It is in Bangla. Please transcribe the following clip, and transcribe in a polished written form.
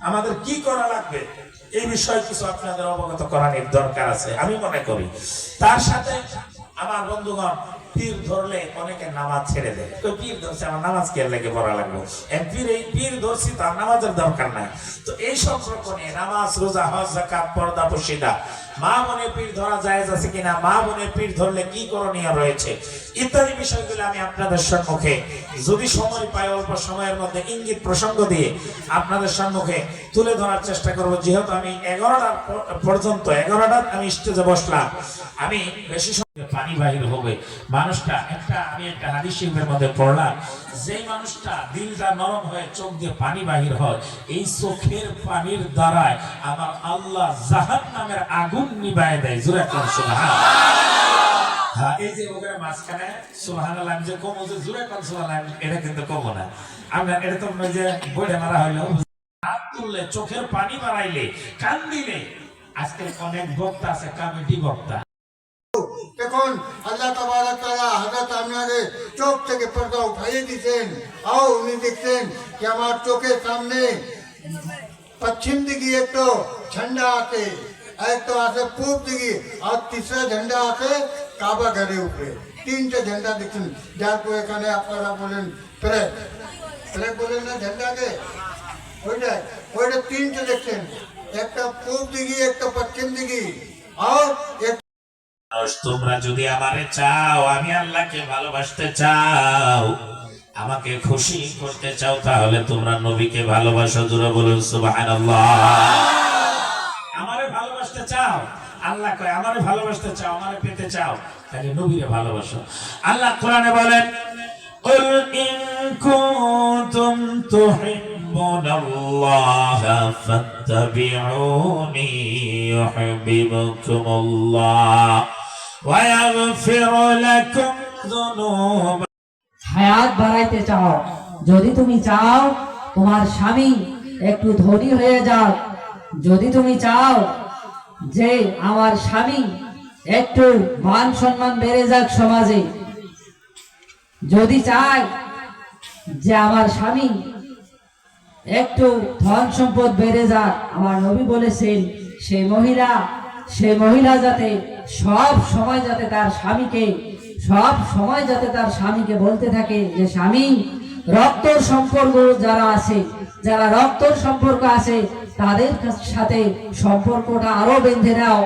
আমাদের কি করা লাগবে এই বিষয়ে কিছু আপনাদের অবগত করানোর দরকার আছে আমি মনে করি। তার সাথে আমার বন্ধুগণ, পীর ধরলে অনেকে নামাজ ছেড়ে দেয়। তো পীর ধরছে, আমার নামাজ কে লেগে পড়া লাগলো, পীর ধরছি তার নামাজের দরকার নাই। তো এই সম্পর্কে নামাজ, রোজা, হজ, যাকাত, পর্দা, পর্দা, মা বোনে পীর ধরা জায়েজ আছে কিনা, মা বোনে পীর ধরলে কি করণীয় রয়েছে ইত্যাদি বিষয়গুলো আমি আপনাদের সম্মুখে যদি সময় পাই অল্প সময়ের মধ্যে ইঙ্গিত প্রসঙ্গ দিয়ে আপনাদের সম্মুখে তুলে ধরার চেষ্টা করব। যেহেতু আমি 11টা পর্যন্ত 11টা আমি স্টেজে বসলাম, আমি বেশি সময় পানি বাহির হবে মানুষটা আমি একটা হাদিস শরীফের মধ্যে পড়লাম, যে মানুষটা দিলটা নরম হয়ে চোখ দিয়ে পানি বাহির হয়, এই চোখের পানির দ্বারায় আমার আল্লাহ জাহান্নামের আগুন নিভায় দেয়। জোরে কোন সুবহানাল্লাহ। এই যে ওখানে মাঝখানে সুবহানাল্লাহ যে কমো, যে জোরে কোন সুবহানাল্লাহ, এটা কিন্তু কমো না। আমরা এটা তো যে বইটা মারা হইলো, হাত তুললে, চোখের পানি বাড়াইলে, কান দিলে। আজকে অনেক বক্তা আছে কমিটি বক্তা। দেখুন আল্লাহ তাবারক তাআলা হযরত আমিনাকে চোখ থেকে পর্দা উঠাইয়ে দিয়েছেন। আর উনি দেখছেন कि আমার চোখের সামনে पश्चिम दिगी एक तो झंडा आते, एक तो आते पूर्व दिगी, और तीसरा झंडा आते काबा घरे ऊपरे। तीनटे झंडा दिखें যার को এখানে আপনারা বলেন প্রেক প্রেক বলেন না ঝান্ডাকে, ওইটা তিনটে দেখছেন, একটা পূর্ব দিকে, একটা পশ্চিম দিকে, আর এক। তোমরা যদি আমারে চাও, আমি আল্লাহকে ভালোবাসতে চাও, আমাকে খুশি করতে চাও, তাহলে তোমরা নবীকে ভালোবাসো। জোরে বলুন সুবহানাল্লাহ। আমারে ভালোবাসতে চাও, আল্লাহ কয় আমারে ভালোবাসতে চাও, আমারে পেতে চাও, তাহলে নবীরে ভালোবাসো। আল্লাহ কোরআনে বলেন, কুল ইন কুনতুম তুহিব্বুনাল্লাহা ফাত্তাবিউনি ইউহিব্বুকুমুল্লাহ ওয়া ইয়াগফির লাকুম যুনুবা। হায়াত বাড়াইতে চাও, যদি তুমি চাও তোমার স্বামী একটু ধনী হয়ে যাক, যদি তুমি চাও যে আমার স্বামী একটু মান সম্মান বেড়ে যাক সমাজে, যদি চাই যে আমার স্বামী একটু ধন সম্পদ বেড়ে যাক, আমার নবী বলেছেন সেই মহিলা যাতে সব সময় যাতে তার স্বামীকে বলতে থাকে যে স্বামী, রক্তর সম্পর্ক যারা রক্তর সম্পর্ক আছে তাদের সাথে সম্পর্কটা আরো বেঁধে নাও।